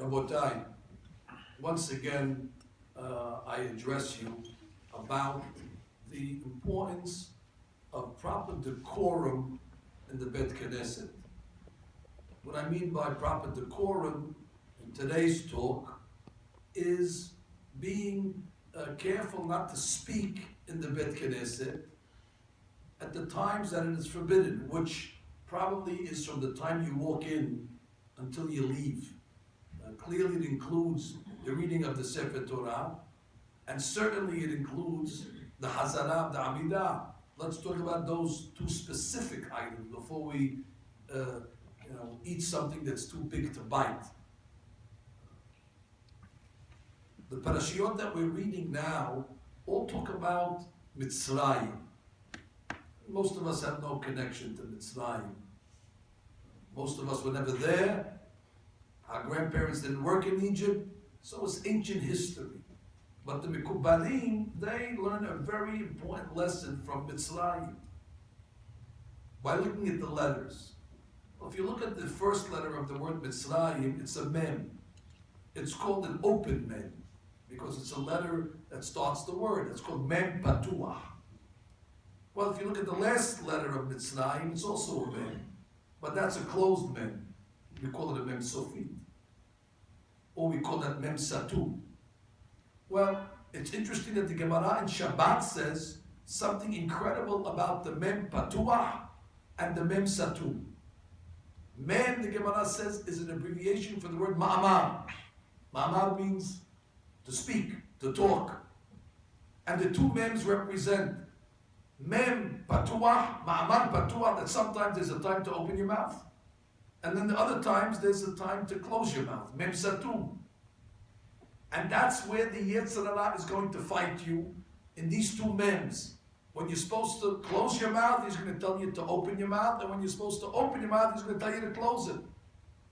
Rabotai, once again, I address you about the importance of proper decorum in the Bet Knesset. What I mean by proper decorum in today's talk is being careful not to speak in the Bet Knesset at the times that it is forbidden, which probably is from the time you walk in until you leave. Clearly it includes the reading of the Sefer Torah, and certainly it includes the Hazara, the Amidah. Let's talk about those two specific items before we eat something that's too big to bite. The parashiyot that we're reading now all talk about Mitzrayim. Most of us have no connection to Mitzrayim. Most of us were never there. Our grandparents didn't work in Egypt, so it's ancient history. But the Mekubalim, they learn a very important lesson from Mitzrayim by looking at the letters. Well, if you look at the first letter of the word Mitzrayim, it's a mem. It's called an open mem because it's a letter that starts the word. It's called mem patuah. Well, if you look at the last letter of Mitzrayim, it's also a mem, but that's a closed mem. We call it a mem sofit, or we call that mem satu. Well, it's interesting that the Gemara in Shabbat says something incredible about the mem patuah and the mem satu. Mem, the Gemara says, is an abbreviation for the word ma'amar. Ma'amar means to speak, to talk. And the two mems represent mem patuah, ma'amar patuah, that sometimes there's a time to open your mouth. And then the other times there's a time to close your mouth, mem satu. And that's where the Yetzer Hara is going to fight you, in these two mems. When you're supposed to close your mouth, he's going to tell you to open your mouth, and when you're supposed to open your mouth, he's going to tell you to close it.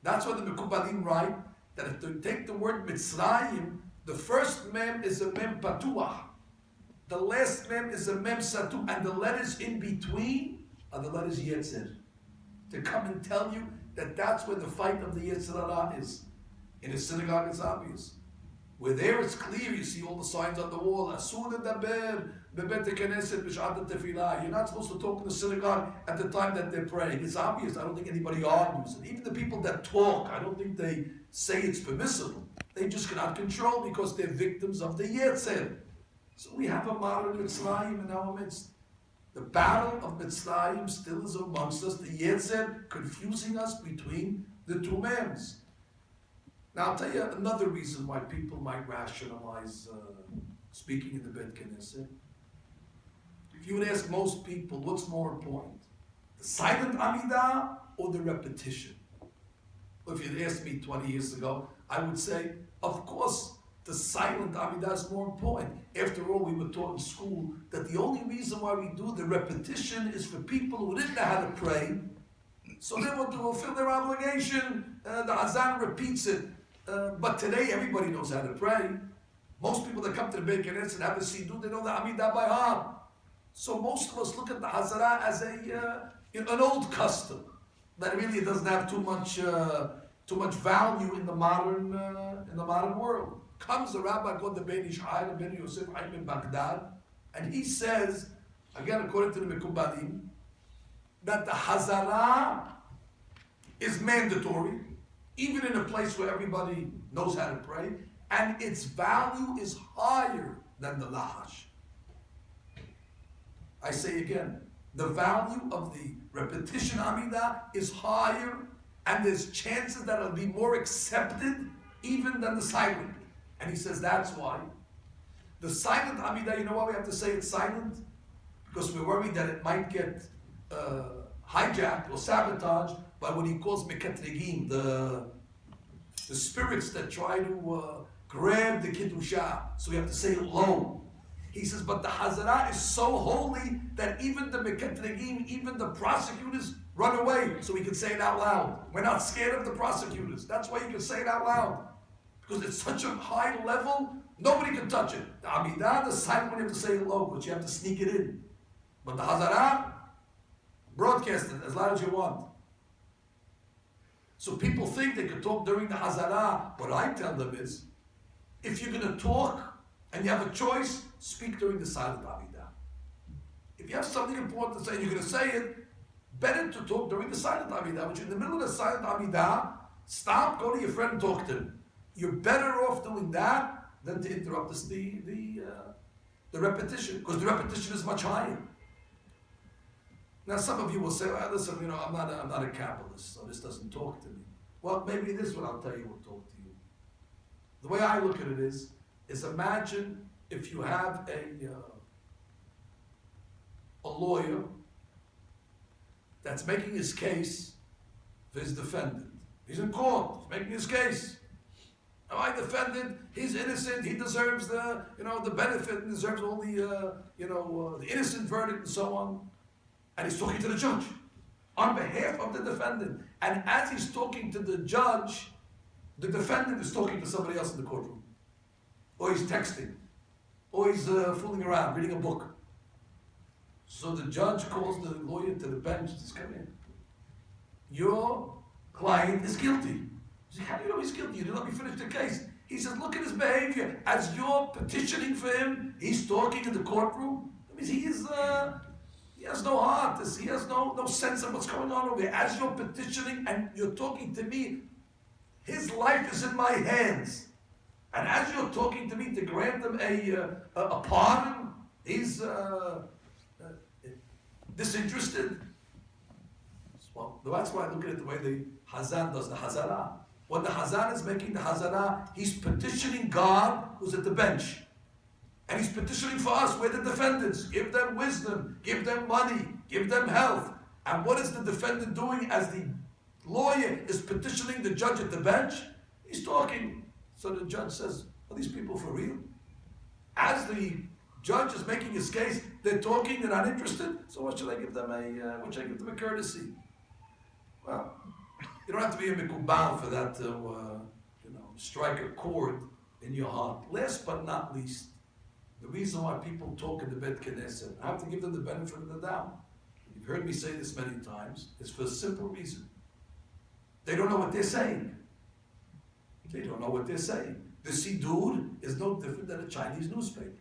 That's why the Mekubalim write that if you take the word Mitzrayim, the first mem is a mem patuah, the last mem is a mem satu, and the letters in between are the letters Yetzer, to come and tell you that that's where the fight of the Yetzer Hara is. In a synagogue, it's obvious. Where there it's clear, you see all the signs on the wall. Asur ledaber bebet knesset b'shat tefillah. You're not supposed to talk in the synagogue at the time that they're praying. It's obvious. I don't think anybody argues it. Even the people that talk, I don't think they say it's permissible. They just cannot control because they're victims of the Yetzer. So we have a modern Mitzrayim in our midst. The battle of Mitzrayim still is amongst us. The Yetzer confusing us between the two mems. Now I'll tell you another reason why people might rationalize speaking in the Bet Knesset. If you would ask most people, what's more important? The silent Amidah or the repetition? Well, if you'd asked me 20 years ago, I would say, of course, the silent Amidah is more important. After all, we were taught in school that the only reason why we do the repetition is for people who didn't know how to pray. So they will fulfill their obligation. The Azan repeats it. But today everybody knows how to pray. Most people that come to the Bet Knesset and have a siddur, they know the Amidah by heart. So most of us look at the Hazara as an old custom that really doesn't have too much value in the modern world. Comes a rabbi called the Ben Ishai, the Ben Yosef Haim in Baghdad, and he says, again according to the Mekubalim, that the Hazara is mandatory, even in a place where everybody knows how to pray, and its value is higher than the Lahash. I say again, the value of the repetition Amidah is higher, and there's chances that it'll be more accepted even than the silent. And he says that's why. The silent Amidah, you know why we have to say it's silent? Because we're worried that it might get hijacked or sabotaged by what he calls mekatrigim, the spirits that try to grab the Kiddusha. So we have to say it low. He says, but the Hazara is so holy that even the mekatrigim, even the prosecutors run away so we can say it out loud. We're not scared of the prosecutors. That's why you can say it out loud. Because it's such a high level, nobody can touch it. The Amidah, the silent one, you have to say it low, but you have to sneak it in. But the Hazara, broadcast it as loud as you want. So people think they can talk during the Hazara. What I tell them is, if you're going to talk and you have a choice, speak during the silent Amidah. If you have something important to say and you're going to say it, better to talk during the silent Amidah. But you're in the middle of the silent Amidah, stop, go to your friend and talk to him. You're better off doing that than to interrupt the repetition, because the repetition is much higher. Now some of you will say, well, listen, I'm not a Kabbalist, so this doesn't talk to me. Well, maybe this one I'll tell you will talk to you. The way I look at it is imagine if you have a lawyer that's making his case for his defendant. He's in court, he's making his case. Now, my defendant, he's innocent, he deserves the benefit, and deserves all the innocent verdict and so on. And he's talking to the judge on behalf of the defendant. And as he's talking to the judge, the defendant is talking to somebody else in the courtroom. Or he's texting. Or he's fooling around, reading a book. So the judge calls the lawyer to the bench and says, come in. Your client is guilty. He says, how do you know he's guilty? You didn't let me finish the case. He says, look at his behavior. As you're petitioning for him, he's talking in the courtroom. That means he has no heart. He has no sense of what's going on over here. As you're petitioning and you're talking to me, his life is in my hands. And as you're talking to me to grant him a pardon, he's disinterested. Well, that's why I look at it the way the Hazan does the Hazara. When the Hazan is making the Hazara, he's petitioning God who's at the bench. And he's petitioning for us, we're the defendants. Give them wisdom, give them money, give them health. And what is the defendant doing as the lawyer is petitioning the judge at the bench? He's talking. So the judge says, are these people for real? As the judge is making his case, they're talking, they're not interested. So what should I give them a courtesy? Well, you don't have to be a mikubal for that to strike a chord in your heart. Last but not least, the reason why people talk in the Bet Knesset, I have to give them the benefit of the doubt. You've heard me say this many times. It's for a simple reason. They don't know what they're saying. They don't know what they're saying. The Sidur is no different than a Chinese newspaper.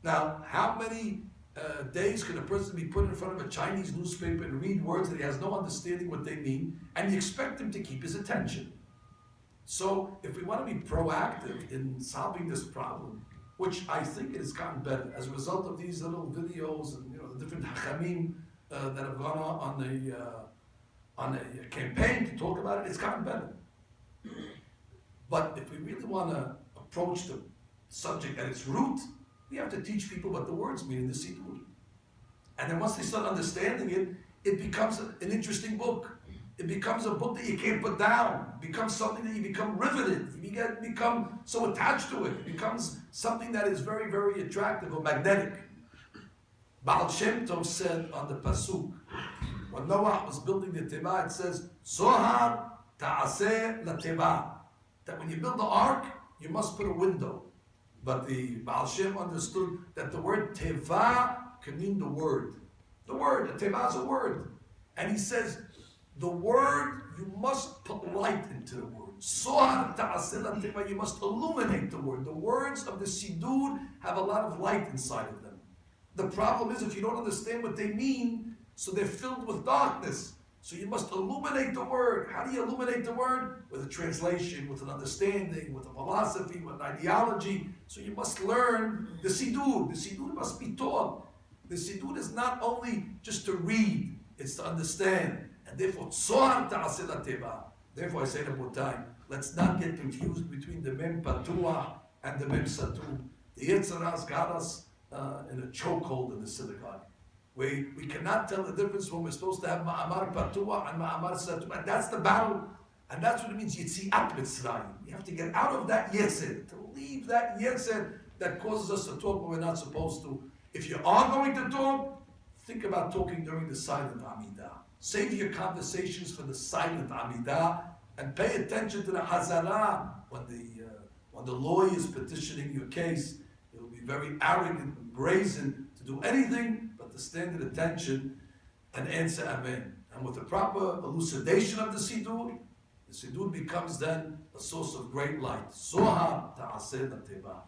Now, how many days can a person be put in front of a Chinese newspaper and read words that he has no understanding what they mean, and you expect him to keep his attention? So, if we want to be proactive in solving this problem, which I think it has gotten better as a result of these little videos and the different hachamim that have gone on a campaign to talk about it, it's gotten better. But if we really want to approach the subject at its root, we have to teach people what the words mean in the Siddur. And then once they start understanding it, it becomes an interesting book. It becomes a book that you can't put down. It becomes something that you become riveted. You become so attached to it. It becomes something that is very, very attractive or magnetic. Baal Shem Tov said on the Pasuk, when Noah was building the Teva, it says, Zohar ta'aseh la Teva. That when you build the ark, you must put a window. But the Baal Shem understood that the word Teva can mean the word. The word, Teva is a word. And he says, the word, you must put light into the word. Zohar ta'aseh la Teva, you must illuminate the word. The words of the Siddur have a lot of light inside of them. The problem is if you don't understand what they mean, so they're filled with darkness. So you must illuminate the word. How do you illuminate the word? With a translation, with an understanding, with a philosophy, with an ideology. So you must learn the Siddur. The Siddur must be taught. The Siddur is not only just to read, it's to understand. And therefore, Zohar ta'aseh la Teva. Therefore I say to Botai, let's not get confused between the Mem Patuah and the Mem Satu. The Yetzer Hara's got us in a chokehold in the synagogue. We cannot tell the difference when we're supposed to have Ma'amar Patuah and Ma'amar Satu. And that's the battle. And that's what it means, Yitziat Mitzrayim. You have to get out of that Yetzer, to leave that Yetzer that causes us to talk when we're not supposed to. If you are going to talk, think about talking during the silent Amidah. Save your conversations for the silent Amidah and pay attention to the Hazara. When the lawyer is petitioning your case, it will be very arrogant and brazen to do anything but to stand at attention and answer Amen. And with the proper elucidation of the Siddur, The siddur becomes then a source of great light. Soha ta'aseh nateva.